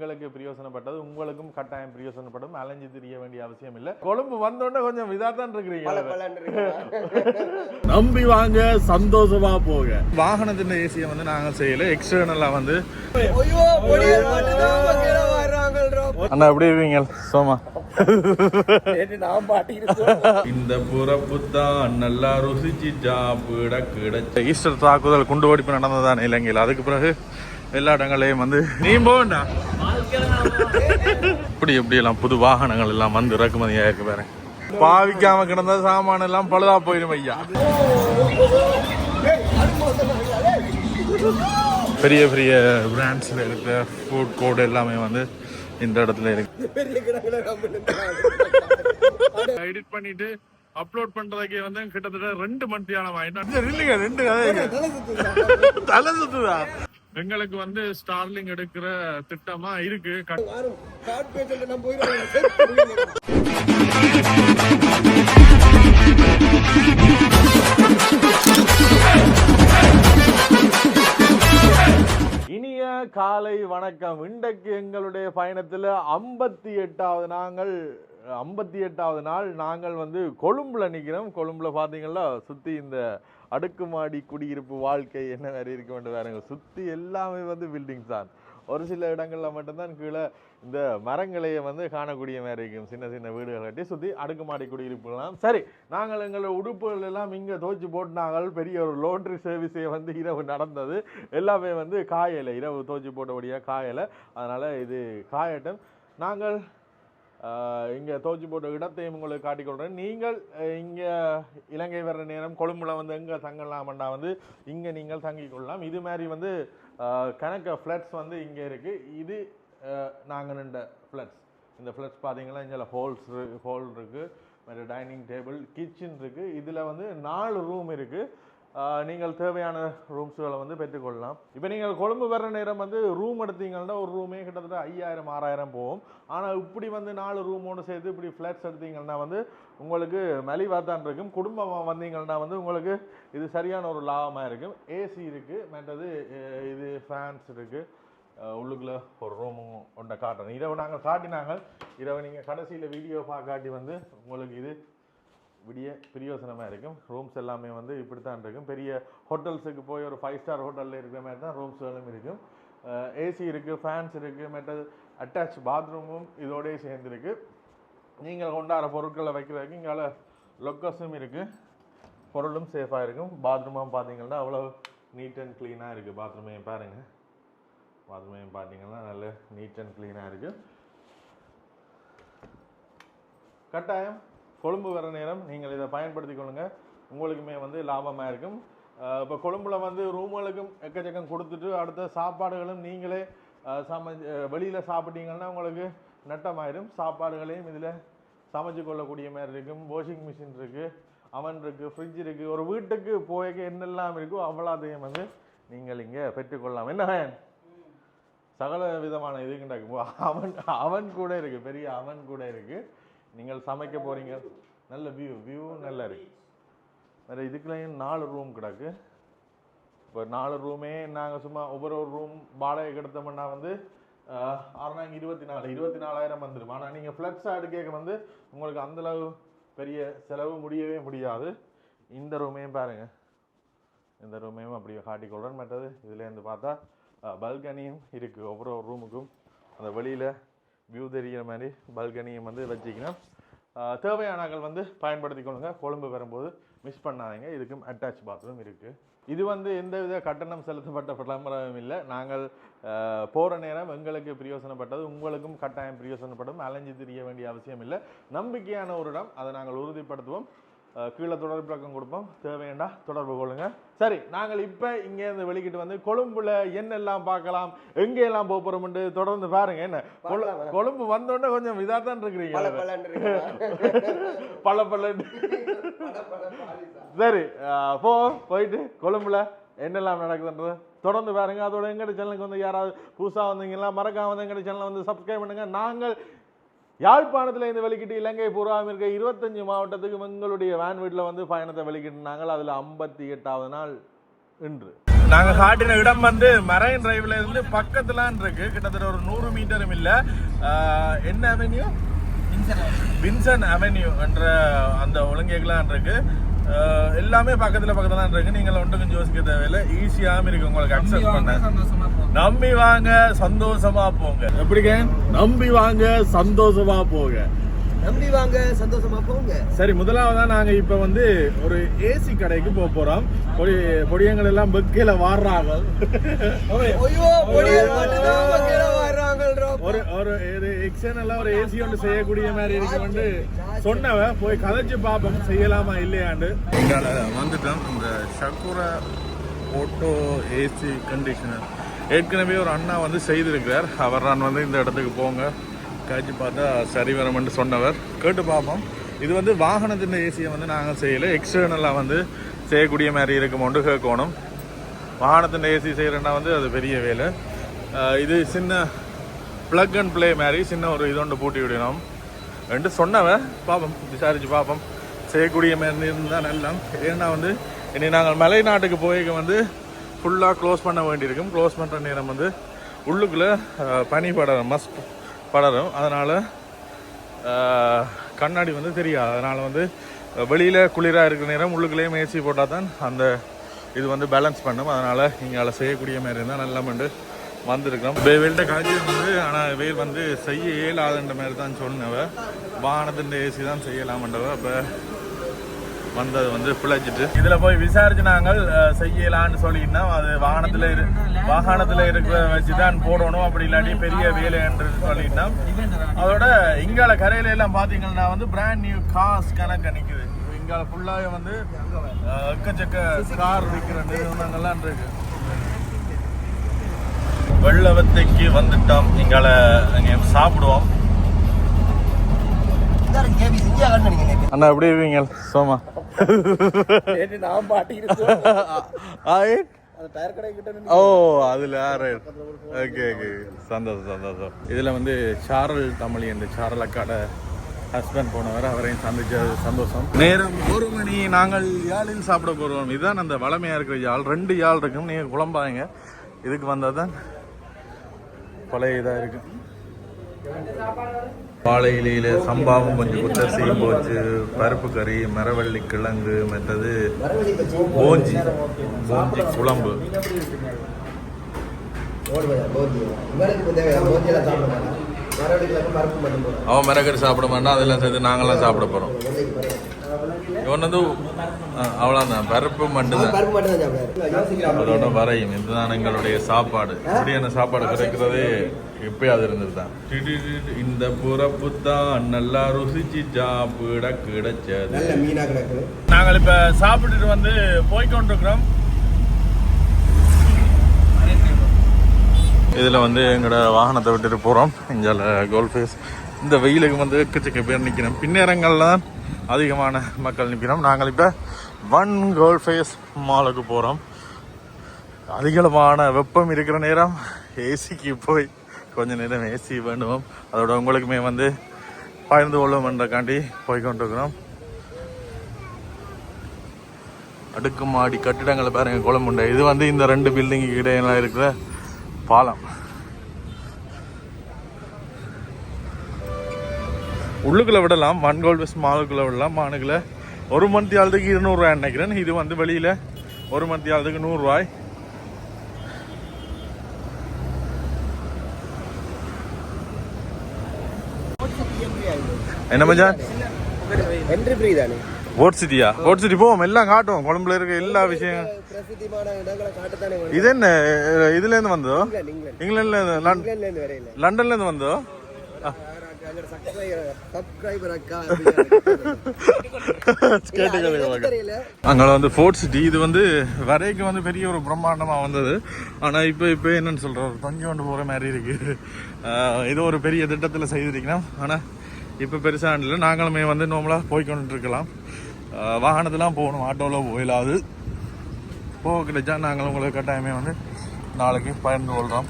எங்களுக்கு பிரயோசனப்பட்டது உங்களுக்கும் கட்டாயம் பிரயோசனப்படும். அலைஞ்சு தெரிய வேண்டிய அவசியம் இல்லை. கொழும்பு வந்தோடனே கொஞ்சம் இதா தான் இருக்கிறீங்க. நம்பி வாங்க, சந்தோஷமா போக. வாகனத்தின் ஏசியை வந்து நாங்கள் செய்யல, எக்ஸ்டர்னலா வந்து அண்ணா எப்படி இருக்கீங்க? சோமா இந்த புறப்பு தான் நல்லா ருசிச்சு சாப்பிட கிடைச்ச. ஈஸ்டர் தாக்குதல் குண்டு வெடிப்பு நடந்ததான் இலங்கையில். அதுக்கு பிறகு எல்லா இடங்களையும் வந்து நீ போண்டா இப்படி எப்படி எல்லாம் புது வாகனங்கள் எல்லாம் வந்து இறக்குமதியா இருக்கு பாருங்க. பாவிக்காம கிடந்த சாமான எல்லாம் பழுதா போயிடும் ஐயா. பெரிய பெரிய பிராண்ட்ஸ்ல இருக்கிற ஃபுட் கோட் எல்லாமே வந்து இந்த இடத்துல இருக்கு. எடிட் பண்ணிட்டு அப்லோட் பண்றதுக்கே வந்து கிட்டத்தட்ட 2 மணித்தியாலம் ஆயிட்டு இல்லைங்க. 2 தலை சுத்துதா. எங்களுக்கு வந்து ஸ்டார்லிங் எடுக்கிற திட்டமா இருக்கு. இனிய காலை வணக்கம். இன்றைக்கு எங்களுடைய பயணத்தில் 58வது நாள் நாங்கள் வந்து கொழும்புல நிற்கிறோம். கொழும்புல பார்த்தீங்கன்னா சுற்றி இந்த அடுக்குமாடி குடியிருப்பு வாழ்க்கை என்ன வேறு இருக்க வேண்டும் வேறுங்க. சுற்றி எல்லாமே வந்து பில்டிங்ஸ் தான். ஒரு சில இடங்களில் மட்டும்தான் கீழே இந்த மரங்களையே வந்து காணக்கூடிய மாதிரி இருக்கும். சின்ன சின்ன வீடுகள் கட்டி சுற்றி அடுக்குமாடி குடியிருப்புலாம். சரி, நாங்கள் எங்களை உடுப்புகள் எல்லாம் இங்கே துவைச்சி போட்டுனாங்கள். பெரிய ஒரு லோண்ட்ரி சர்வீஸே வந்து இரவு நடந்தது. எல்லாமே வந்து காயலை, இரவு துவைச்சி போட்டபடியாக காயலை. அதனால் இது காயட்டும். நாங்கள் இங்கே துவைச்சி போட்ட இடத்தையும் உங்களுக்கு காட்டிக்கொள்கிறேன். நீங்கள் இங்கே இலங்கை வர்ற நேரம் கொழும்புல வந்து எங்கே தங்கலாமண்டா வந்து இங்கே நீங்கள் தங்கிக்கொள்ளலாம். இது மாதிரி வந்து கணக்க ஃப்ளட்ஸ் வந்து இங்கே இருக்குது. இது நாங்கள் நின்ற ஃப்ளட்ஸ். இந்த ஃப்ளட்ஸ் பார்த்தீங்கன்னா இங்கே ஹோல் இருக்குது, மற்ற டைனிங் டேபிள், கிச்சன் இருக்குது. இதில் வந்து 4 ரூம் இருக்குது. நீங்கள் தேவையான ரூம்ஸுகளை வந்து பெற்றுக்கொள்ளலாம். இப்போ நீங்கள் கொழும்பு வர்ற நேரம் வந்து ரூம் எடுத்தீங்கன்னா ஒரு ரூமே கிட்டத்தட்ட 5000-6000 போகும். ஆனால் இப்படி வந்து 4 ரூமோடு சேர்த்து இப்படி ஃப்ளாட்ஸ் எடுத்தீங்கன்னா வந்து உங்களுக்கு மலிவாக தான் இருக்கும். குடும்பமாக வந்தீங்கன்னா வந்து உங்களுக்கு இது சரியான ஒரு லாபமாக இருக்கும். ஏசி இருக்குது, மற்றது இது ஃபேன்ஸ் இருக்குது. உள்ளுக்குள்ளே ஒரு ரூமும் ஒன்றை காட்டணும். இரவு நாங்கள் காட்டினாங்க. இரவு நீங்கள் கடைசியில் வீடியோ காட்டி வந்து உங்களுக்கு இது விடிய பிரயோசனமாக இருக்கும். ரூம்ஸ் எல்லாமே வந்து இப்படி தான் இருக்கும். பெரிய ஹோட்டல்ஸுக்கு போய் ஒரு 5 ஸ்டார் ஹோட்டலில் இருக்கிற மாதிரி தான் ரூம்ஸ்களும் இருக்கும். ஏசி இருக்குது, ஃபேன்ஸ் இருக்குது, மற்றது அட்டாச் பாத்ரூமும் இதோடய சேர்ந்துருக்கு. நீங்கள் கொண்டாடுற பொருட்களை வைக்கிறதுக்கு இங்கே லொக்கஸும் இருக்குது. பொருளும் சேஃபாக இருக்கும். பாத்ரூமாக பார்த்தீங்கன்னா அவ்வளோ நீட் அண்ட் க்ளீனாக இருக்குது. பாத்ரூமையும் பாருங்கள். பாத்ரூமையும் பார்த்தீங்கன்னா நல்ல நீட் அண்ட் க்ளீனாக இருக்குது. கட்டாயம் கொழும்பு வர நேரம் நீங்கள் இதை பயன்படுத்தி கொள்ளுங்கள். உங்களுக்குமே வந்து லாபமாக இருக்கும். இப்போ கொழும்புல வந்து ரூம்களுக்கும் எக்கச்சக்கம் கொடுத்துட்டு அடுத்த சாப்பாடுகளும் நீங்களே வெளியில் சாப்பிட்டீங்கன்னா உங்களுக்கு நட்டமாயிடும். சாப்பாடுகளையும் இதில் சமைச்சு கொள்ளக்கூடிய மாதிரி இருக்கும். வாஷிங் மிஷின் இருக்குது, அவன் இருக்குது, ஃப்ரிட்ஜ் இருக்குது. ஒரு வீட்டுக்கு போய் என்னெல்லாம் இருக்கோ அவ்வளோதையும் வந்து நீங்கள் இங்கே பெற்றுக்கொள்ளலாம். என்ன சகல விதமான இதுக்குண்டாக்கு அவன் கூட இருக்குது, பெரிய அவன் கூட இருக்குது. நீங்கள் சமைக்க போகிறீங்க. நல்ல வியூ நல்லா இருக்கு. வேறு இதுக்குள்ளேயும் 4 ரூம் கிடக்கு. இப்போ 4 ரூமே நாங்கள் சும்மா ஒவ்வொரு ரூம் வாடகை எடுத்தோம்னா வந்து 24,000 வந்துடும். ஆனால் நீங்கள் ஃப்ளட்ஸாக எடுக்க வந்து உங்களுக்கு அந்தளவு பெரிய செலவு முடியவே முடியாது. இந்த ரூமையும் பாருங்கள். இந்த ரூமையும் அப்படியே காட்டிக்கொள்கிறேன். மற்றது இதுலேருந்து பார்த்தா பல்கனியும் இருக்குது. ஒவ்வொரு ரூமுக்கும் அந்த வெளியில் வியூ தெரிகிற மாதிரி பல்கனியும் வந்து வச்சிக்கணும். தேவையானங்கள் வந்து பயன்படுத்தி கொள்ளுங்க. கொழும்பு வரும்போது மிஸ் பண்ணாதீங்க. இதுக்கும் அட்டாச் பாத்ரூம் இருக்குது. இது வந்து எந்தவித கட்டணம் செலுத்தப்பட்ட விளம்பரமும் இல்லை. நாங்கள் போகிற நேரம் எங்களுக்கு பிரயோசனப்பட்டது உங்களுக்கும் கட்டாயம் பிரயோசனப்படும். அலைஞ்சு தெரிய வேண்டிய அவசியம் இல்லை. நம்பிக்கையான ஒரு இடம், அதை நாங்கள் உறுதிப்படுத்துவோம். கீழே தொடர்பு பக்கம் கொடுப்போம். தேவையாண்டா தொடர்பு கொள்ளுங்க. சரி, நாங்கள் இப்போ இங்கேருந்து வெளிக்கிட்டு வந்து கொழும்புல என்னெல்லாம் பார்க்கலாம், எங்கெல்லாம் போகிறோம்னு தொடர்ந்து பாருங்க. என்ன கொழும்பு வந்தோடனே கொஞ்சம் இதாக தான் இருக்கிறீங்க, பல. சரி, போயிட்டு கொழும்புல என்னெல்லாம் நடக்குதுன்றது தொடர்ந்து பாருங்க. அதோட எங்கட சேனலுக்கு வந்து யாராவது புதுசாக வந்தீங்கன்னா மறக்காம வந்து எங்கட சேனலை வந்து சப்ஸ்கிரைப் பண்ணுங்க. நாங்கள் யாழ்ப்பாணத்தில் இந்த வெளிக்கிட்டு இலங்கை பூராவும் இருக்க 25 மாவட்டத்துக்கு எங்களுடைய வேன் வீட்டில் வந்து பயணத்தை வெளிக்கிட்டு நாங்கள் அதில் 58வது நாள் இன்று. நாங்க காட்டின இடம் வந்து மரைன் டிரைவ்ல இருந்து பக்கத்துலான் இருக்கு, கிட்டத்தட்ட ஒரு 100 மீட்டரும் இல்ல. என்ன அவென்யூ? வின்சன் அவென்யூ என்ற அந்த ஒழுங்கேக்கலான் இருக்கு. எல்லாமே பக்கத்துல இருக்கு. நீங்க ஒன்றுக்கும் யோசிக்க தேவையில்லை, ஈஸியாகவும் இருக்கு உங்களுக்கு அக்சஸ் பண்ண. நம்பி வாங்க, சந்தோஷமா போங்க. எப்படிங்க? நம்பி வாங்க, சந்தோஷமா போங்க. நம்பி வாங்க, சந்தோஷமா போங்க. சரி, முதலாவதா நாங்க இப்ப வந்து ஒரு ஏசி கடைக்கு போறோம். பொடியங்கள் எல்லாம் பெக்கையில வாடுறாங்க. ஒரு எக்ஸ்டர்னலா ஒரு ஏசி ஒன்று செய்யக்கூடிய மாதிரி இருக்கு வந்து சொன்னவ, போய் கதைச்சு பாப்போம் செய்யலாமா இல்லையாண்டு. எங்கால வந்துட்டோம். இந்த ஷக்குரா ஓட்டோ ஏசி கண்டிஷனர் ஏற்கனவே ஒரு அண்ணா வந்து செய்திருக்கிறார். அவர் நான் வந்து இந்த இடத்துக்கு போங்க காய்ச்சி பார்த்தா சரி வரமென்று சொன்னவர். கேட்டு பார்ப்போம். இது வந்து வாகனத்தின் ஏசியை வந்து நாங்கள் செய்யலை, எக்ஸ்டர்னலாக வந்து செய்யக்கூடிய மாதிரி இருக்குமோண்டு கேட்கணும். வாகனத்தின் ஏசி செய்கிறேன்னா வந்து அது பெரிய வேலை. இது சின்ன ப்ளக் அண்ட் ப்ளே மாதிரி சின்ன ஒரு இதொண்டு பூட்டி விடணும் என்று சொன்னவன். பார்ப்போம், விசாரித்து பார்ப்போம் செய்யக்கூடிய மாதிரி இருந்தால் நல்லா. ஏன்னா வந்து இனி நாங்கள் மலை நாட்டுக்கு போய்க்க வந்து ஃபுல்லாக க்ளோஸ் பண்ண வேண்டியிருக்கும். க்ளோஸ் பண்ணுற நேரம் வந்து உள்ளுக்குள்ளே பனி படரும். அதனால் கண்ணாடி வந்து தெரியாது. அதனால் வந்து வெளியில் குளிராக இருக்கிற நேரம் உள்ளுக்குள்ளேயும் ஏசி போட்டால் தான் அந்த இது வந்து பேலன்ஸ் பண்ணும். அதனால் இங்கே செய்யக்கூடிய மாதிரி இருந்தால் நல்லா மண்டு வந்திருக்கிறோம். வெயில்கிட்ட காய்ச்சி வந்து, ஆனால் வெயில் வந்து செய்ய இயலாதுன்ற மாதிரி தான் சொன்னவ. வாகனத்தின் ஏசி தான் செய்யலாமன்றவ. அப்போ வந்தது வந்து பிழைச்சிட்டு இதில் போய் விசாரிச்சு நாங்கள் செய்யலான்னு சொல்லிட்டோம்னா அது வாகனத்தில் இருக்கிற வச்சு தான் போடணும். அப்படி இல்லாட்டி பெரிய வேலை என்று சொல்லிட்டோம். அதோட இங்கால கரையில எல்லாம் பார்த்தீங்கன்னா வந்து பிராண்ட் நியூ கார்ஸ் கணக்கு நிற்குது. இங்கால ஃபுல்லாகவே வந்து எக்கச்சக்க கார் விற்கிற நிறுவனங்கள்லாம் இருக்கு. வெள்ளவத்தைக்கு வந்துட்டோம். இங்கால சாப்பிடுவோம். அண்ணா எப்படி இருக்கீங்க? சோமா ஓ அதுல ஓகே ஓகே, சந்தோஷம். இதுல வந்து சாரல் தமிழ் இந்த சாரல் அக்காட ஹஸ்பண்ட் போனவர், அவரையும் சந்திச்சது சந்தோஷம். நேரம் 1 மணி. நாங்கள் யாழில் சாப்பிட போறோம். இதுதான் அந்த வளமையா இருக்கிற யாழ். 2 யாழ் இருக்கும். நீங்க குழம்பாங்க. இதுக்கு வந்தாதான் பழைய இதா இருக்கு. வாழை இலையில சம்பாவும் கொஞ்சம் குத்தரிசியும் போச்சு, பருப்பு கறி, மரவள்ளி கிழங்கு, மற்றது போஞ்சி குழம்பு. அவன் மிரகறி சாப்பிட மாட்டான், அதெல்லாம் சேர்த்து நாங்களாம் சாப்பிட போறோம். இவன் வந்து அவ்வளோதான், பருப்பு மட்டும்தான் அதோட வரையும். இதுதான் எங்களுடைய சாப்பாடு. இப்படியான சாப்பாடு கிடைக்கிறதே எப்பயாவது இருந்தது தான். இந்த புறப்பு தான் நல்லா ருசிச்சு சாப்பிட கிடைச்சது. நாங்கள் இப்ப சாப்பிட்டுட்டு வந்து போய்கொண்டிருக்கிறோம். இதுல வந்து எங்களோட வாகனத்தை விட்டுட்டு போறோம். இங்கே கோல்ஃபேஸ் இந்த வெயிலுக்கு வந்து எக்கச்சக்க பேர் நிற்கிறோம். பின்னேரங்கள்ல தான் அதிகமான மக்கள் நிற்கிறோம். நாங்கள் இப்போ ஒன் கோல்ஃபேஸ் மாலுக்கு போகிறோம். அதிகமான வெப்பம் இருக்கிற நேரம் ஏசிக்கு போய் கொஞ்ச நேரம் ஏசி வேண்டுவோம். அதோட உங்களுக்குமே வந்து பகிர்ந்து கொள்ளும்ன்றக்காண்டி போய்கொண்டிருக்கிறோம். அடுக்குமாடி கட்டிடங்களை பாருங்க, குளமுண்டை. இது வந்து இந்த 2 பில்டிங்கு இடையில இருக்கிற பாலம். உள்ளுக்குள்ள விடலாம், ஒன் கோல்ஃபேஸ் மாலுக்குள்ள விடலாம். மானுக்குள்ள 1 மணி ஆளுக்கு 200 ரூபாய் நினைக்கிறேன். இது வந்து வெளியில 1 மணி ஆளுக்கு 100 ரூபாய். என்ன மச்சான்? என்ட்ரி ஃப்ரீ தானே? போட் சிட்டியா? போட் சிட்டி போவோம், எல்லாம் காட்டுவோம். கொழும்புல இருக்க எல்லா விஷயம். இது என்ன இதுல இருந்து வந்தோ? இங்கிலாந்துல இருந்து, லண்டன்ல இருந்து வந்தோ? அங்கே வந்து ஃபோர்ட் சிட்டி. இது வந்து வரைக்கும் வந்து பெரிய ஒரு பிரம்மாண்டமா வந்தது. ஆனா இப்ப என்னன்னு சொல்றோம், தங்கி கொண்டு போற மாதிரி இருக்கு. இது ஒரு பெரிய திட்டத்துல செய்திருக்கணும். ஆனா இப்ப பெருசா இல்லை. நாங்களுமே வந்து நார்மலா போய்கொண்டு இருக்கலாம். வாகனத்துலாம் போகணும், ஆட்டோவில் போயிடாது. போக கிடைச்சா நாங்கள் உங்களுக்கு கட்டாயமே வந்து நாளைக்கு பகிர்ந்து கொள்றோம்.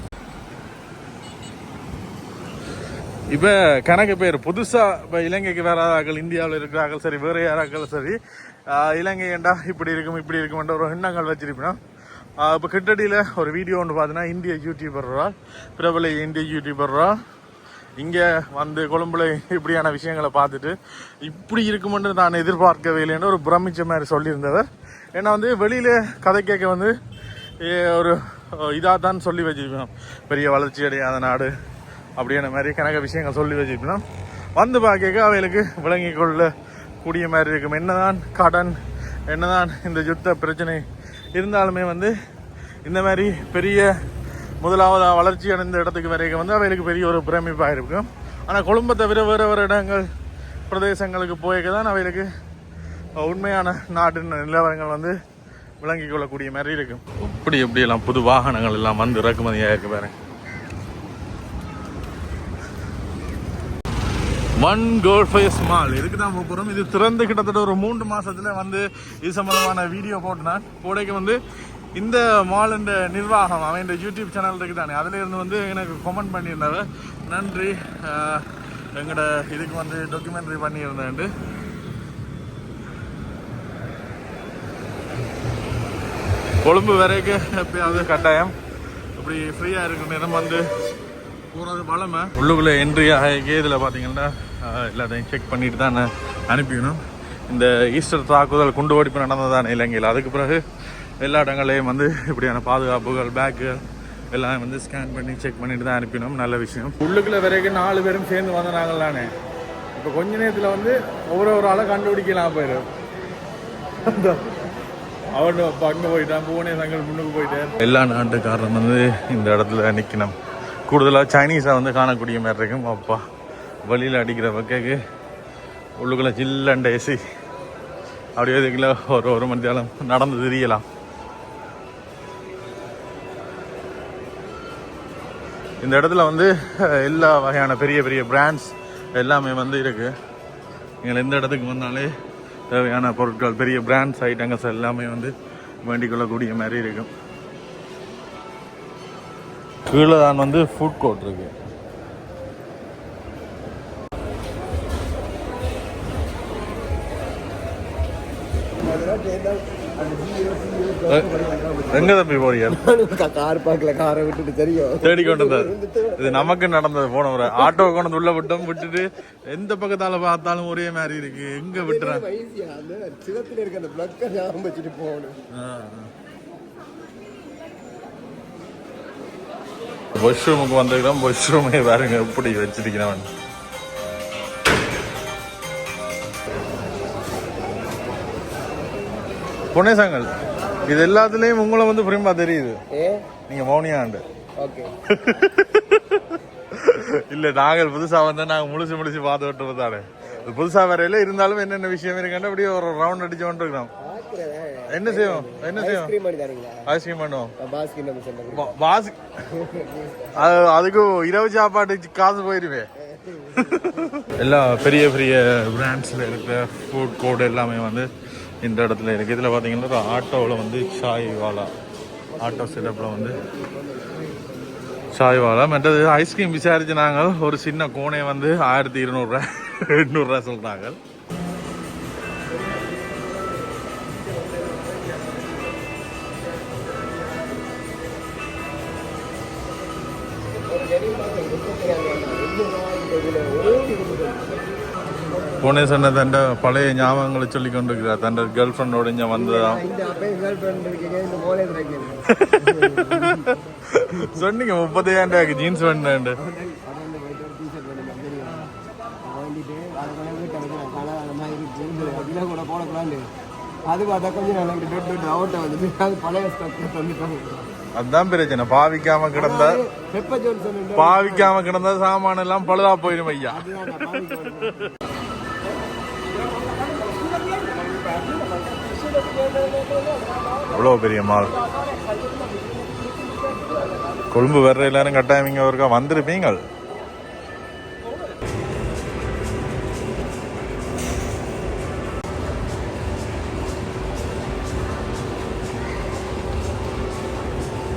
இப்போ கணக்கு பேர் புதுசாக இப்போ இலங்கைக்கு வராதாக்கள், இந்தியாவில் இருக்கிறார்கள் சரி, வேறு யாராக்கள் சரி, இலங்கை ஏண்டா இப்படி இருக்குமென்ற ஒரு எண்ணங்கள் வச்சிருப்போம். இப்போ கிட்டடியில் ஒரு வீடியோ ஒன்று பார்த்தீங்கன்னா இந்திய யூடியூபர்ரா, பிரபல இந்திய யூடியூபர்ரா இங்கே வந்து கொழும்புல இப்படியான விஷயங்களை பார்த்துட்டு இப்படி இருக்குமென்று நான் எதிர்பார்க்கவே இல்லைன்னு ஒரு பிரமிச்ச மாதிரி சொல்லியிருந்தவர். ஏன்னா வந்து வெளியில் கதை கேட்க வந்து ஒரு இதாக தான் சொல்லி வச்சுருக்கணும், பெரிய வளர்ச்சி அடையாத நாடு அப்படியான மாதிரி கணக்க விஷயங்கள் சொல்லி வச்சுருக்கணும். வந்து பார்க்க அவைகளுக்கு விளங்கி கொள்ளக்கூடிய மாதிரி இருக்கும். என்னதான் கடன், என்னதான் இந்த யுத்த பிரச்சனை இருந்தாலுமே வந்து இந்த மாதிரி பெரிய முதலாவது வளர்ச்சி அடைந்த இடத்துக்கு வரைக்கும் வந்து அவைகளுக்கு பெரிய ஒரு பிரமிப்பாக இருக்கும். ஆனால் கொழும்பை தவிர வேறு வேறு இடங்கள் பிரதேசங்களுக்கு போய்க்க தான் அவைகளுக்கு உண்மையான நாட்டின் நிலவரங்கள் வந்து விளங்கி கொள்ளக்கூடிய மாதிரி இருக்கும். எப்படியெல்லாம் புது வாகனங்கள் எல்லாம் வந்து இறக்குமதியாக இருக்கு பாருங்க. ஒன் கோல்ஃபேஸ் மால் இதுக்கு தான் போகிறோம். இது திறந்து கிட்டத்தட்ட ஒரு 3 மாசத்துல வந்து இது சம்பந்தமான வீடியோ போட்டுனான். போடைக்கு வந்து இந்த மாலின் நிர்வாகம் அவன் யூடியூப் சேனல் இருக்கு தானே, அதுல இருந்து வந்து எனக்கு கமெண்ட் பண்ணியிருந்தாங்க. நன்றி, எங்களோட இதுக்கு வந்து டாக்குமெண்ட்ரி பண்ணியிருந்தேன்ட்டு. கொழும்பு வரைக்கும் எப்பயாவது கட்டாயம் இப்படி ஃப்ரீயாக இருக்கிற நேரம் வந்து போகிறது வளமை. உள்ளுக்குள்ளே என்ட்ரி ஆகிய இதில் பார்த்தீங்கன்னா எல்லாத்தையும் செக் பண்ணிட்டு தான் அனுப்பிடணும். இந்த ஈஸ்டர் தாக்குதல் குண்டு வெடிப்பு நடந்ததானே இலங்கையில், அதுக்கு பிறகு எல்லா இடங்களையும் வந்து இப்படியான பாதுகாப்புகள் பேக்குகள் எல்லாம் வந்து ஸ்கேன் பண்ணி செக் பண்ணிட்டு தான் அனுப்பினோம். நல்ல விஷயம். உள்ளுக்குள்ளே வரைக்கும் 4 பேரும் சேர்ந்து வந்தாங்களானே. இப்போ கொஞ்ச நேரத்தில் வந்து ஒவ்வொரு ஆளை கண்டுபிடிக்கலாம் போயிடும். அவன் அங்கே போயிட்டான், பூனே சங்கல் முன்னுக்கு போயிட்டேன். எல்லா நாட்டுக்காரரும் வந்து இந்த இடத்துல நிற்கணும். கூடுதலாக சைனீஸாக வந்து காணக்கூடிய மாதிரி இருக்கும். அப்பா வழியில் அடிக்கிற பக்கக்கு உள்ளுக்குள்ளே சில்லண்ட ஏசி அப்படியே இதுக்குள்ள ஒரு மணி நேரம் நடந்து தெரியலாம். இந்த இடத்துல வந்து எல்லா வகையான பெரிய பெரிய பிராண்ட்ஸ் எல்லாமே வந்து இருக்குது. நீங்கள் எந்த இடத்துக்கு வந்தாலே தேவையான பொருட்கள் பெரிய பிராண்ட்ஸ் ஐட்டங்கள்ஸ் எல்லாமே வந்து வேண்டிக் கொள்ளக்கூடிய மாதிரி இருக்கும். கீழே தான் வந்து ஃபுட் கோர்ட் இருக்கு. எங்க தம்பி போறீங்க? கார் பார்க்கல, காரை விட்டுட்டு தெரியும் தேடிக்கொண்டு இது நமக்கு நடந்தது. போன முறை ஆட்டோ கொண்டு உள்ள விட்டுட்டு எந்த பக்கத்தால பார்த்தாலும் ஒரே மாதிரி இருக்கு. எங்க விட்டுறேன் சிவத்துல இருக்க அந்த பிளக்க ஞாபகம் வச்சுட்டு போகணும். வாஷ்ரூமுக்கு வந்துக்கிறோம். வாஷ்ரூமே பாருங்க எப்படி வச்சிருக்கிறவன். புனேசங்கள் இது எல்லாத்துலயும் உங்களை வந்து புரியுமா தெரியுது. நீங்க மௌனியாண்டு இல்ல, நாங்கள் புதுசா வந்தா நாங்க முழுசு பார்த்து விட்டு தானே. புதுசா வரையில இருந்தாலும் என்னென்ன விஷயம் இருக்காண்டு அப்படியே ஒரு ரவுண்ட் அடிச்சு கொண்டு இருக்கிறோம். என்ன செய்வோம் ஐஸ்கிரீம் பண்ணுவோம். அதுக்கு இரவு சாப்பாட்டு காசு போயிருவேன். எல்லா பெரிய பெரிய பிராண்ட்ஸ்ல இருக்கிற ஃபுட் கோர்ட் எல்லாமே வந்து இந்த இடத்துல இருக்குது. இதில் பார்த்தீங்கன்னா ஒரு ஆட்டோவில் வந்து சாய் வாலா ஆட்டோ செட்டப்பில் வந்து சாய் வாலா. மற்றது ஐஸ்கிரீம் விசாரிச்சு நாங்கள் ஒரு சின்ன கோனை வந்து 1200 800 சொல்கிறாங்க. போனே சொன்ன தண்ட பழைய ஞாபகங்களை சொல்லி கொண்டிருக்கிறார். தண்ட கேர்ள் ஃப்ரெண்டோட இங்க வந்ததான் சொன்னீங்க. 30,000 ஜீன்ஸ் வேண்டாண்டு அதான் பிரச்சனை. பாவிக்காம கிடந்தா சாமான எல்லாம் பழுதா போயிடும் ஐயா. அவ்வளோ பெரிய மால். கொழும்பு வர்ற எல்லாரும் கட்டாயம் இங்க ஒருக்கா வந்திருப்பீங்க.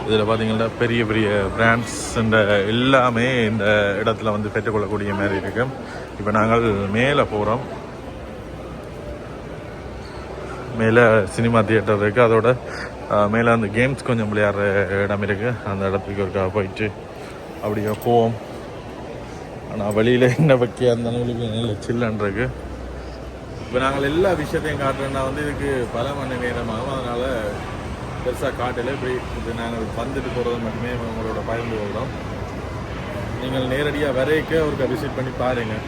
இதில் பார்த்தீங்கன்னா பெரிய பெரிய பிராண்ட்ஸ் எல்லாமே இந்த இடத்துல வந்து பெற்றுக்கொள்ளக்கூடிய மாதிரி இருக்கு. இப்போ நாங்கள் மேலே போகிறோம். மேலே சினிமா தியேட்டர் இருக்குது. அதோட மேலே அந்த கேம்ஸ் கொஞ்சம் விளையாடுற இடம் இருக்குது, அந்த இடத்துக்கு ஒருக்கா போயிட்டு அப்படியே போவோம். ஆனால் வெளியில் என்ன வைக்க அந்த அளவுக்கு நல்ல சில்லன்றிருக்கு. இப்போ நாங்கள் எல்லா விஷயத்தையும் காட்டுறோன்னா வந்து இதுக்கு பல மணி நேரமாகும், அதனால் பெருசாக காட்டலை. இப்படி நாங்கள் வந்துட்டு போகிறது மட்டுமே உங்களோட பகிர்ந்து கொள்கிறோம். நீங்கள் நேரடியாக வரைக்க ஒரு விசிட் பண்ணி பாருங்கள்.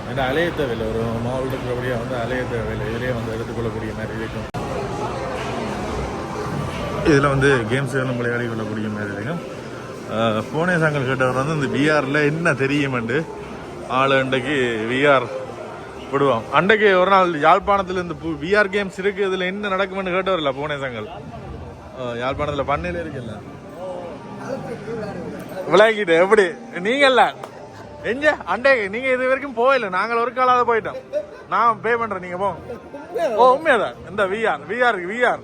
ஏன்னா அலைய தேவையில்லை, ஒரு மாவட்டம் இருக்கிறபடியாக வந்து அலைய தேவையில்லை, இதிலே வந்து எடுத்துக்கொள்ளக்கூடிய மாதிரி இருக்கும். இதில் வந்து கேம்ஸ் வேணும் விளையாடி கொள்ளக்கூடிய மாதிரி இருக்கும். போனே சாங்கல் கேட்டவர் வந்து இந்த விஆரில் என்ன தெரியுமெண்டு ஆள் அண்டைக்கு விஆர் விடுவோம். அன்றைக்கு ஒரு நாள் யாழ்ப்பாணத்தில் இந்த விஆர் கேம்ஸ் இருக்குது, இதில் என்ன நடக்குமென்னு கேட்டவரில்ல போனே சாங்கல். யாழ்ப்பாணத்தில் பண்ணையில் இருக்குல்ல விளையாக்கிட்டு எப்படி நீங்கள்ல எங்க அண்டே நீங்கள் இது வரைக்கும் போகல, நாங்கள் ஒரு காலாவது போயிட்டோம். நான் பே பண்ணுறேன், நீங்கள் போங்க. ஓ உண்மையாதான் இந்த விஆர்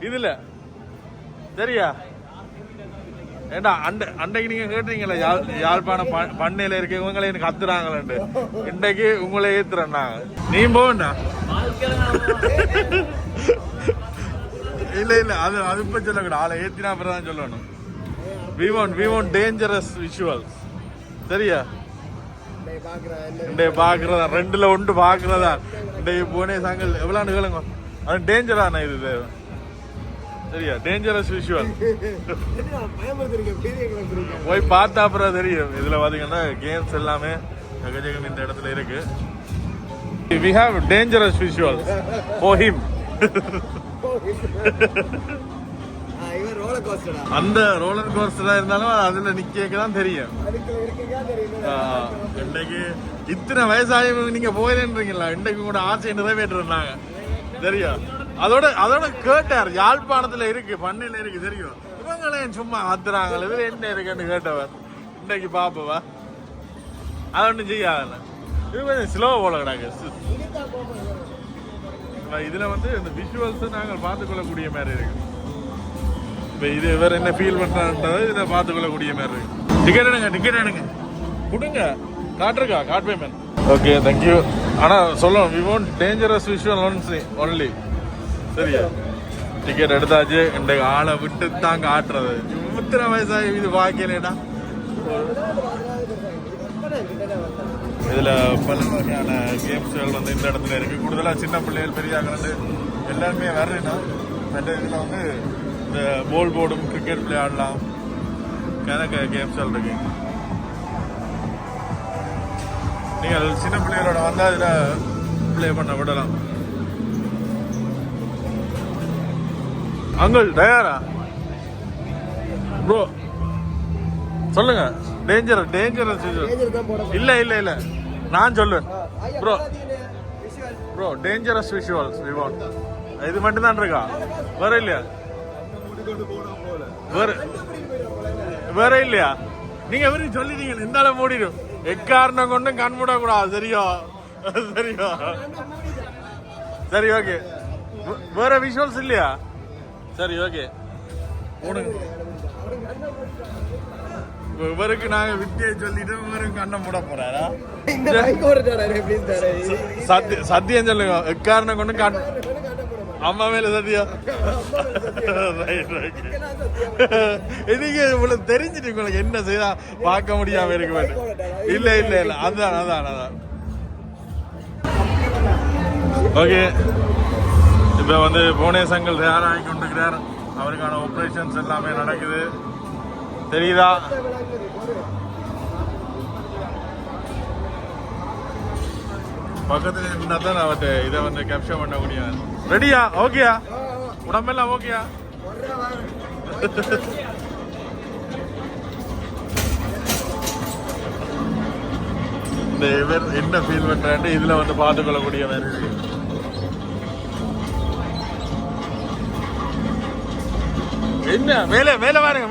இதில் சரியா? ஏண்டா அன்றைக்கு நீங்கள் கேட்டீங்களா யாழ்ப்பாணம் பண்ணையில் இருக்கவங்களே எனக்கு கத்துறாங்களேன்ட்டு, இன்றைக்கு உங்களை ஏத்துறேன் நாங்கள். நீ போவேண்டா இல்லை அது இப்போ சொல்லக்கூடாது, ஆளை ஏற்றினா அப்புறம் தான் சொல்லணும். we want dangerous visuals சரியா? இன்றைய பார்க்குறதா 2ல் 1 பார்க்குறதா இன்றைய போனே சாங்கல் எவ்வளோன்னு கேளுங்க. அது டேஞ்சரான இது சரியா? டேஞ்சரஸ் விஷுவல் போய் பார்த்தா அப்புறம் தெரியும். இதில் பார்த்தீங்கன்னா கேம்ஸ் எல்லாமே இந்த இடத்துல இருக்கு. we have dangerous visuals for him. அந்த ரோலர் கோஸ்டரா இருந்தாலும் அதுல நிக்கதான் தெரியும். இன்னைக்கு இத்தனை வயசாகி நீங்க போயிலேன்றீங்களா, இன்னைக்கு கூட ஆசையை நிறைவேற்றுறாங்க தெரியும். அதோட கேட்டார் யாழ்ப்பாணத்துல இருக்கு, பண்ணையில இருக்கு தெரியும். இவங்களையும் சும்மா ஆத்துறாங்க, இதுல என்ன இருக்குன்னு கேட்டவர் இன்னைக்கு பாப்பவா அதை ஒன்றும் செய்யாத. இது கொஞ்சம் ஸ்லோ போல கிடாங்க. இதுல வந்து இந்த விஷுவல்ஸ் நாங்கள் பார்த்துக்கொள்ளக்கூடிய மாதிரி இருக்கு. இப்போ இது வேற என்ன ஃபீல் பண்றான்றது இதை பார்த்துக்கொள்ளக்கூடிய மாதிரி இருக்கு. டிக்கெட் எடுங்க கொடுங்க, காட்டுருக்கா காட் பேமெண்ட். Okay thank you. ஆனால் சொல்லணும் we want dangerous visual only சரியா? டிக்கெட் எடுத்தாச்சு, இன்றைக்கு ஆளை விட்டு தான் காட்டுறது. இத்தனை வயசாகி இது பார்க்கலடா. இதில் பல வகையான கேம்ஸ்கள் வந்து இந்த இடத்துல இருக்குது. கூடுதலாக சின்ன பிள்ளைகள் பெரியாங்க எல்லாருமே வர்றேன்னா மற்ற இதில் வந்து இந்த போல் போர்டும் கிரிக்கெட் விளையாடலாம், கணக்கு கேம்ஸ்கள் இருக்கு. நீங்கள் சின்ன பிள்ளைகளோட வந்தால் இதில் ப்ளே பண்ண விடலாம். அங்கிள் தயாரா ப்ரோ? சொல்லுங்க. டேஞ்சரஸ் இல்ல நான் சொல்லுவேன் bro dangerous visuals we want. இது மட்டும் தான் இருக்கா, வேற இல்லையா? வேற இல்லையா? நீங்க வெறும் சொல்லிட்டீங்க, இந்த மூடிடும். எக்காரணம் கொண்டும் கண் மூடக்கூடாது சரியா? சரி ஓகே. வேற விஷுவல்ஸ் இல்லையா? சரி ஓகே. இவருக்கு நாங்க வித்தியை சொல்லிட்டு இவருக்கு கண்ணை மூட போறாரா? சத்தியம் சொல்லுங்க, எக்காரணம் கொண்டு கண் அம்மா மேல சத்தியம். நீங்க உங்களுக்கு தெரிஞ்சுட்டு உங்களுக்கு என்ன செய்தா பார்க்க முடியாம இருக்கு. இல்ல அதான் ஓகே. இப்ப வந்து போனே சங்கல் தயாராகி கொண்டிருக்கிறார். அவருக்கான ஆபரேஷன்ஸ் எல்லாமே நடக்குது தெரியுதா? பக்கத்துல இருந்தா தான் அவர்கிட்ட இதை வந்து கேப்சர் பண்ண முடியும். ரெடியா? ஓகேயா? உடம்பெல்லாம் ஓகேயா? இந்த இவர் என்ன ஃபீல் பண்றாரு இதுல வந்து பார்த்துக்கொள்ளக்கூடிய மாதிரி இருக்கு. என்ன மேல பாருங்க.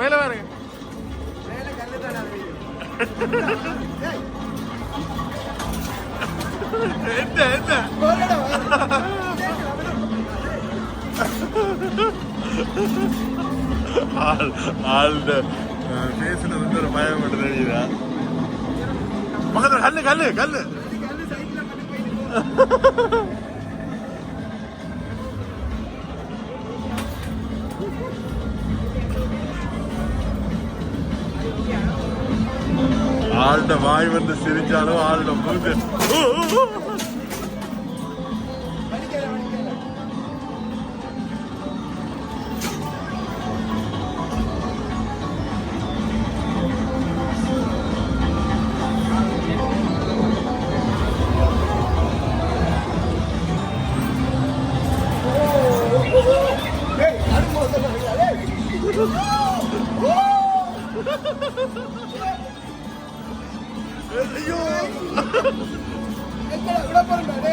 பேசுனது வந்து ஒரு பயம் மட்டும் தெரியுதா? பக்கத்துல கல்லு ஆளுட வாய் வந்து சிரிச்சாலும் ஆளுட மூஞ்சு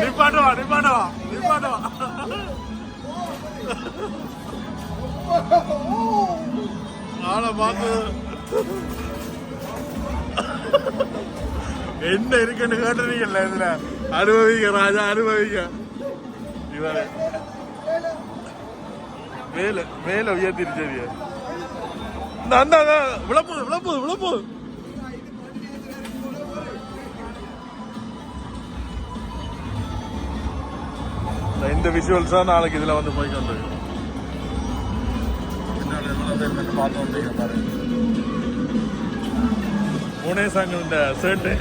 நிப்பாட்டவா நிப்பாட்டவா நிப்பாட்டவா ஆளை பார்த்து என்ன இருக்குன்னு கேட்டுறீங்கல்ல இதுல அனுபவிக்க ராஜா அனுபவிக்க இவரை மேல மேல உயர்த்திருச்சு அந்த விழப்போது விழப்போது விழப்போது இந்த விஷுவல்ஸா நாளைக்கு இதுல வந்து போய் கொண்டு பார்த்தோம் பாருங்க புனேசாங்க இந்த ஷர்ட்டு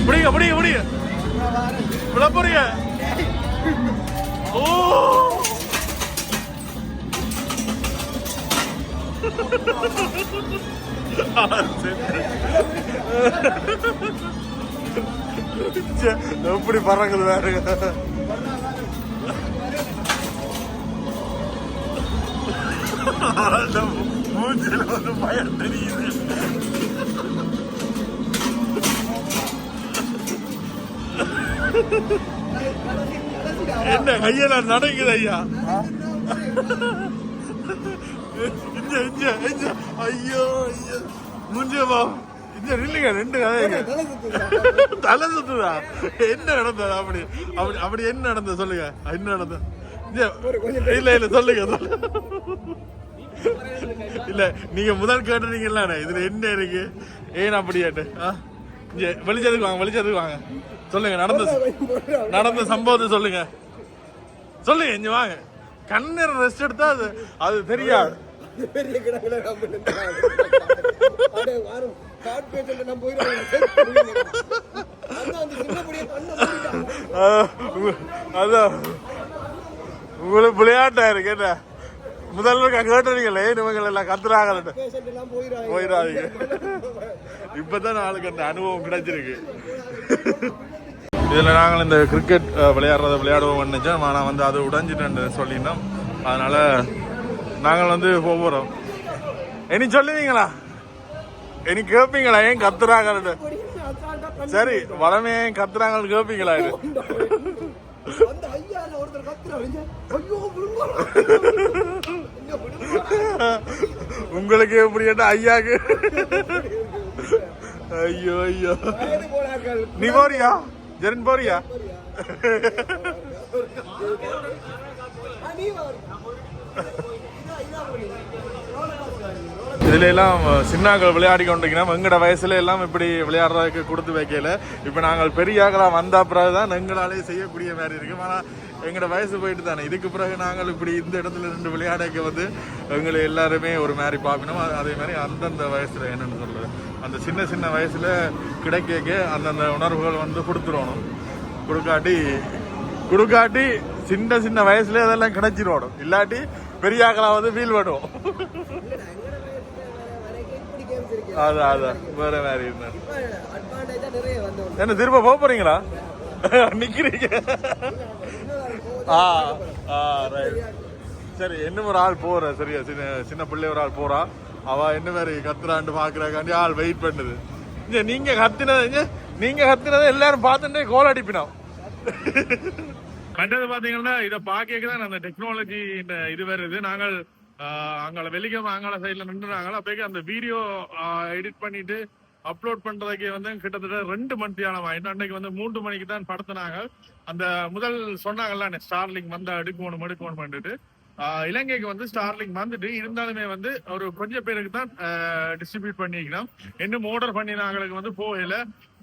முடிய முடிய முடிய விழப்போறிய ஓ எப்படி பறக்குது வேற மூஞ்சில வந்து பயம் தெரியுது என்ன கையெல்லாம் நடக்குது ஐயா ஐயோ ஐயோ முஞ்சவா இங்க இல்லைங்க ரெண்டு கதைங்க தலை சுத்துதா என்ன நடந்தது அப்படி அப்படி அப்படி என்ன நடந்தது சொல்லுங்க என்ன நடந்தது இல்ல இல்ல சொல்லுங்க இல்ல நீங்க முதல் கேட்டுறீங்கல்ல இதுல என்ன இருக்கு ஏன் அப்படி கேட்டு வெளிச்சதுக்கு வாங்க வெளிச்சதுக்கு வாங்க சொல்லுங்க நடந்த சம்பவத்தை சொல்லுங்க சொல்லுங்க இங்க வாங்க கண்ணீர் ரெஸ்ட் எடுத்தா அது அது தெரியாது அதான் உங்களுக்கு விளையாட்டா இருக்கு என்ன முதல்ல கேட்டுறீங்களே இவங்க எல்லாம் கத்துறாங்க போயிடாதீங்க இப்பதான் நாளுக்கு அந்த அனுபவம் கிடைச்சிருக்கு இதுல நாங்கள் இந்த கிரிக்கெட் விளையாடுவோம் நினைச்சோம் நான் வந்து அதை உடைஞ்சிட்டு சொல்லியிருந்தோம் அதனால நாங்கள் வந்து போறோம் இனி சொல்லுவீங்களா இனி கேட்பீங்களா ஏன் கத்துறாங்க சரி வளமே ஏன் கத்துறாங்கன்னு கேட்பீங்களா இது உங்களுக்கு எப்படி ஐயாக்கு ஐயோ ஐயோ நீ போறியா ஜெரன் போறியா இதுல எல்லாம் சின்னாக்கள் விளையாடி கொண்டிருக்கிறோம் எங்கட வயசுல எல்லாம் இப்படி விளையாடுறதுக்கு கொடுத்து வைக்கல இப்ப நாங்கள் பெரியாக்களா வந்த பிறகுதான் எங்களாலே செய்யக்கூடிய மாதிரி இருக்கு ஆனா எங்கட வயசு போயிட்டு தானே இதுக்கு பிறகு நாங்கள் இப்படி இந்த இடத்துல இருந்து விளையாடக்க வந்து எங்களை எல்லாருமே ஒரு மாதிரி பார்க்கணும் அதே மாதிரி அந்தந்த வயசுல என்னன்னு சொல்றது அந்த சின்ன சின்ன வயசுல கிடைக்க அந்தந்த உணர்வுகள் வந்து கொடுத்துடணும் கொடுக்காட்டி சின்ன சின்ன வயசுல அதெல்லாம் கிடைச்சிடணும் இல்லாட்டி பெரியாக்களா வந்து ஃபீல் பண்ணுவோம் அதான் அதான் வேற மாதிரி என்ன திரும்ப போக போறீங்களா நிக்கிறீங்க சரி இன்னும் ஒரு ஆள் போற சரியா சின்ன சின்ன பிள்ளை ஒரு ஆள் போறா அவ என்ன மாதிரி கத்துறாண்டு பாக்குறாக்காண்டி ஆள் வெயிட் பண்ணுது நீங்க கத்துனதை எல்லாரும் பார்த்துட்டே கோல் அடிப்பினோம் மற்றது பாத்தீங்கன்னா இதை பாக்கதான் அந்த டெக்னாலஜி இந்த இது வருது நாங்கள் அங்கால வெளிக்காம அங்கால சைட்ல நின்றுறாங்களா அப்போ அந்த வீடியோ எடிட் பண்ணிட்டு அப்லோட் பண்றதுக்கு வந்து கிட்டத்தட்ட 2 மணித்தியாலம் ஆயிட்டு. அன்னைக்கு வந்து 3 மணிக்கு தான் படுத்தினாங்க. அந்த முதல் சொன்னாங்கல்ல ஸ்டார்லிங் வந்தா எடுக்கணும்னுட்டு இலங்கைக்கு வந்து ஸ்டார்லிங் வந்துட்டு இருந்தாலுமே வந்து ஒரு கொஞ்சம் பேருக்கு தான் டிஸ்ட்ரிபியூட் பண்ணிக்கணும். இன்னும் ஆர்டர் பண்ணினாங்களுக்கு வந்து போகல.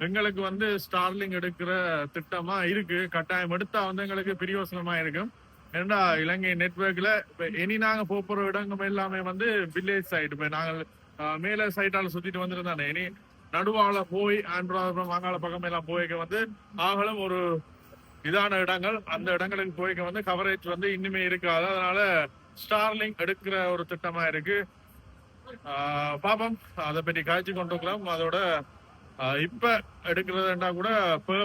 எங்களுக்கு வந்து ஸ்டார்லிங் எடுக்கிற திட்டமா இருக்கு. கட்டாயம் எடுத்தா வந்து எங்களுக்கு பிரயோசனமா இருக்கும். ஏன்னா இலங்கை நெட்வொர்க்ல இப்ப இனி நாங்க போற இடங்கள் எல்லாமே வந்து வில்லேஜ் சைடு. இப்ப நாங்கள் மேல சைட்டால சுத்திட்டு வந்துருந்தானே இனி நடுவால போய் ஆண்ட்ராபுரம் மாங்கால பக்கம் எல்லாம் போய்க்க வந்து ஆகலும் ஒரு இதான இடங்கள். அந்த இடங்களுக்கு போய்க்க வந்து கவரேஜ் வந்து இன்னுமே இருக்காது. அதனால ஸ்டார்லிங் எடுக்கிற ஒரு திட்டமா இருக்கு. பாப்போம், அதை பற்றி காய்ச்சி கொண்டிருக்கலாம். அதோட இப்ப எடுக்கிறதுனா கூட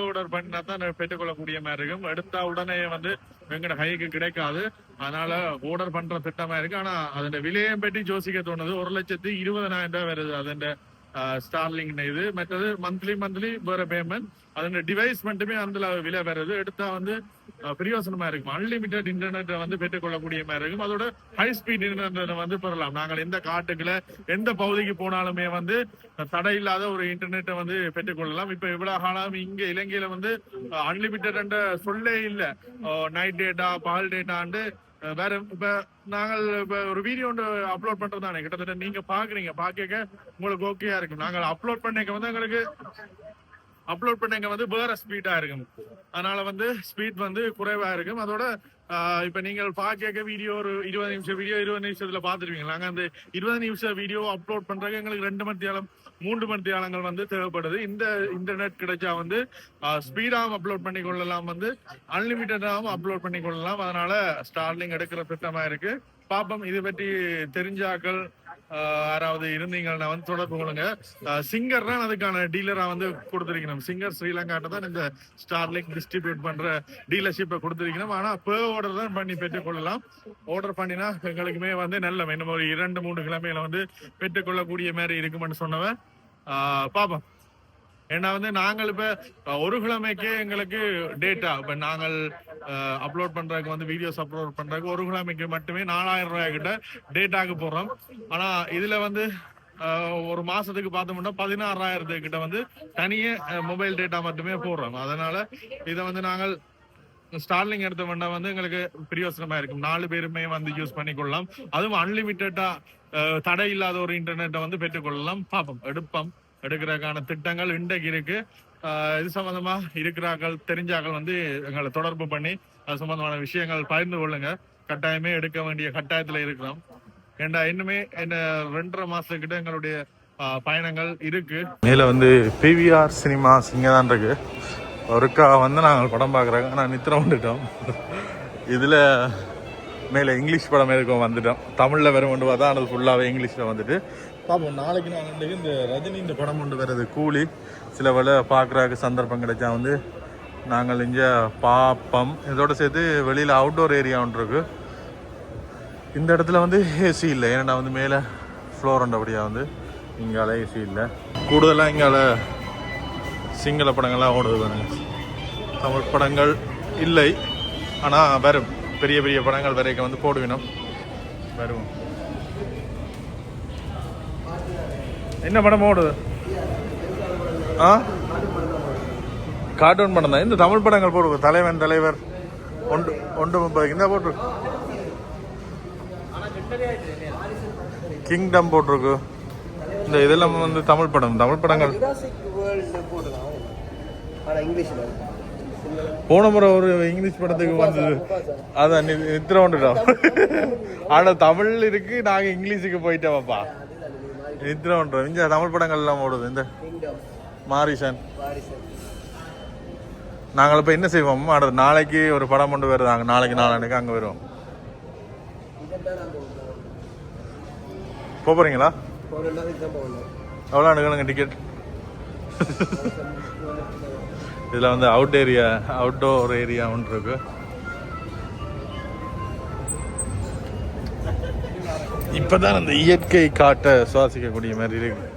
ஆர்டர் பண்ணினா தான் பெற்றுக்கொள்ளக்கூடிய மாதிரி இருக்கும். எடுத்தா உடனே வந்து எங்கட கைக்கு கிடைக்காது. அதனால ஆர்டர் பண்ற திட்டமா இருக்கு. ஆனா அதோட விலையை பற்றி யோசிக்க தோணுது. 1,20,000 ரூபாய் வருது அதோட ஸ்டார்லிங் இது. மற்றது மந்த்லி வேற பேமெண்ட். அதோட டிவைஸ் மட்டுமே அந்த விலை வருது. எடுத்தா வந்து பிரயோசனமா இருக்கும். அன்லிமிட்டட் இன்டர்நெட் வந்து பெற்றுக்கொள்ளக்கூடிய மாதிரி இருக்கும். அதோட ஹை ஸ்பீட் இன்டர்நெட் வந்து பெறலாம். நாங்கள் எந்த காட்டுக்குள்ள எந்த பகுதிக்கு போனாலுமே வந்து தடை இல்லாத ஒரு இன்டர்நெட்டை வந்து பெற்றுக்கொள்ளலாம். இப்ப இவ்வளவு காலம் இங்க இலங்கையில வந்து அன்லிமிட்டட் சொல்லே இல்ல. நைட் டேட்டா பால் டேட்டாண்டு வேற. இப்ப நாங்கள் இப்ப ஒரு வீடியோ ஒன்று அப்லோட் பண்றதானே கிட்டத்தட்ட நீங்க பாக்குறீங்க. பாக்க உங்களுக்கு ஓகேயா இருக்கும். நாங்கள் அப்லோட் பண்ணிக்க வந்து எங்களுக்கு வந்து வேற ஸ்பீடா இருக்கும். அதனால வந்து ஸ்பீட் வந்து குறைவா இருக்கும். அதோட இப்ப நீங்கள் பாக்க வீடியோ ஒரு 20 நிமிஷம் வீடியோ 20 நிமிஷத்துல பாத்துருவீங்க. நாங்க அந்த 20 நிமிஷம் வீடியோ அப்லோட் பண்றதுக்கு எங்களுக்கு 2 மணித்தியாலம் 3 மணித்தியாலங்கள் வந்து தேவைப்படுது. இந்த இன்டர்நெட் கிடைச்சா வந்து ஸ்பீடாகவும் அப்லோட் பண்ணி கொள்ளலாம், வந்து அன்லிமிட்டடாகவும் அப்லோட் பண்ணி கொள்ளலாம். அதனால ஸ்டார்லிங் எடுக்கிற திட்டமா இருக்கு. பாப்போம், இது பற்றி தெரிஞ்சாக்கள் யாராவது இருந்தீங்கன்னா வந்து தொடர்பு கொள்ளுங்க. சிங்கர் தான் அதுக்கான டீலரா வந்து கொடுத்திருக்கணும். சிங்கர் ஸ்ரீலங்காட்ட தான் இந்த ஸ்டார்லிங்க் டிஸ்ட்ரிபியூட் பண்ற டீலர்ஷிப்பை கொடுத்திருக்கணும். ஆனா ஆர்டர் தான் பண்ணி பெற்றுக்கொள்ளலாம். ஆர்டர் பண்ணினா எங்களுக்குமே வந்து நல்ல இன்னும் ஒரு 2-3 கிழமையில வந்து பெற்றுக்கொள்ளக்கூடிய மாதிரி இருக்குமென்னு சொன்னவன். பாப்போம். ஏன்னா வந்து நாங்கள் இப்ப ஒரு கிழமைக்கே எங்களுக்கு டேட்டா இப்ப நாங்கள் அப்லோட் பண்றதுக்கு வந்து வீடியோஸ் அப்லோட் பண்றதுக்கு ஒரு கிழமைக்கு மட்டுமே 4,000 ரூபாய் கிட்ட டேட்டாக்கு போடுறோம். ஆனா இதுல வந்து ஒரு மாசத்துக்கு பார்த்தோம்னா 16,000 கிட்ட வந்து தனியே மொபைல் டேட்டா மட்டுமே போடுறோம். அதனால இதை வந்து நாங்கள் ஸ்டார்லிங் எடுத்த வேண்டாம் வந்து எங்களுக்கு பிரயோசனமா இருக்கும். 4 பேருமே வந்து யூஸ் பண்ணிக்கொள்ளலாம். அதுவும் அன்லிமிட்டடா தடை இல்லாத ஒரு இன்டர்நெட்டை வந்து பெற்றுக்கொள்ளலாம். பார்ப்போம், எடுக்கிறதுக்கான திட்டங்கள் இன்றைக்கு இருக்கு. இது சம்பந்தமா இருக்கிறார்கள் தெரிஞ்சாக்கள் வந்து எங்களை தொடர்பு பண்ணி அது சம்பந்தமான விஷயங்கள் பகிர்ந்து கொள்ளுங்க. கட்டாயமே எடுக்க வேண்டிய கட்டாயத்துல இருக்கிறோம். ஏண்டா இன்னுமே என்ன 2.5 மாசத்துக்கிட்ட எங்களுடைய பயணங்கள் இருக்கு. மேல வந்து பிவிஆர் சினிமாஸ் இங்கே தான் இருக்கு. ஒருக்கா வந்து நாங்கள் படம் பார்க்குறாங்க. ஆனால் நித்திரம் வந்துட்டோம். இதில் மேலே இங்கிலீஷ் படம் எதுக்கும் வந்துட்டோம். தமிழில் வேறு கொண்டு பார்த்தா அது ஃபுல்லாகவே இங்கிலீஷில் வந்துட்டு பார்ப்போம். நாளைக்கு நாங்கள் இந்த ரஜினி இந்த படம் கொண்டு வர்றது கூலி சில வேலை பார்க்குறதுக்கு சந்தர்ப்பம் கிடைச்சா வந்து நாங்கள் இங்கே பார்ப்போம். இதோட சேர்த்து வெளியில் அவுட்டோர் ஏரியா ஒன்று இருக்குது. இந்த இடத்துல வந்து ஏசி இல்லை. ஏன்னா வந்து மேலே ஃப்ளோர் உண்டபடியாக வந்து இங்கால ஏசி இல்லை. கூடுதலாக இங்கால சிங்கள படங்கள்லாம் ஓடுது பாருங்க. தமிழ் படங்கள் இல்லை. ஆனால் வேறு பெரிய பெரிய படங்கள் வரைக்கும் வந்து போடுவினோம். வரும். என்ன படம் ஓடுது? கார்ட்டூன் படம் தான். இந்த தமிழ் படங்கள் போடுவோம். தலைவர் 1:30 இந்த போட்டிருக்கு. கிங்டம் போட்டிருக்கு. இந்த இதெல்லாம் வந்து தமிழ் படங்கள். போன முறை ஒரு இங்கிலீஷ் படத்துக்கு வந்தது. அதான் நித்திர வந்துட்டோம். ஆனா தமிழ் இருக்கு, நாங்க இங்கிலீஷுக்கு போயிட்டோம்ப்பா. நித்திர பண்றோம். இங்க தமிழ் படங்கள் எல்லாம் ஓடுது. இந்த மாரிசன். நாங்கள் இப்ப என்ன செய்வோம், நாளைக்கு ஒரு படம் கொண்டு வருதாங்க. நாளைக்கு நாளானுக்கு அங்க வருவோம். போறீங்களா? எவ்வளோ அனுக்கணுங்க டிக்கெட்? இதில் வந்து அவுட்டோர் ஏரியா ஒன்று இருக்கு. இப்பதான் அந்த இயற்கை காட்டை சுவாசிக்கக்கூடிய மாதிரி இருக்கு.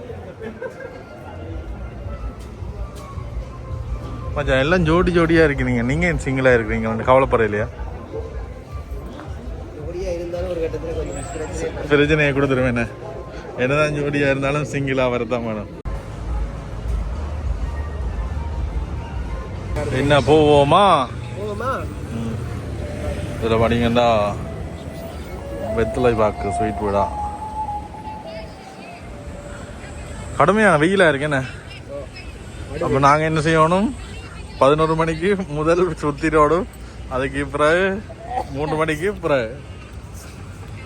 மச்சான் எல்லாம் ஜோடியா இருக்கிறீங்க. நீங்க சிங்கிளா இருக்கிறீங்க, கவலைப்பட இல்லையா? பிரச்சனையை கொடுத்துருவேன். என்னதான் ஜோடியா இருந்தாலும் சிங்கிளா வரதான் வேணும். என்ன போவோமா? போவோமா? இதில் பார்த்தீங்கன்னா வெத்தலை பாக்கு ஸ்வீட் விடா கடுமையான வெயிலாக இருக்கு என்ன. அப்போ நாங்கள் என்ன செய்யணும்? 11 மணிக்கு முதல் சுத்திரோடும், அதுக்கு பிறகு 3 மணிக்கு பிறகு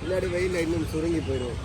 முன்னாடி வெயில் இன்னும் சுருங்கி போயிடும்.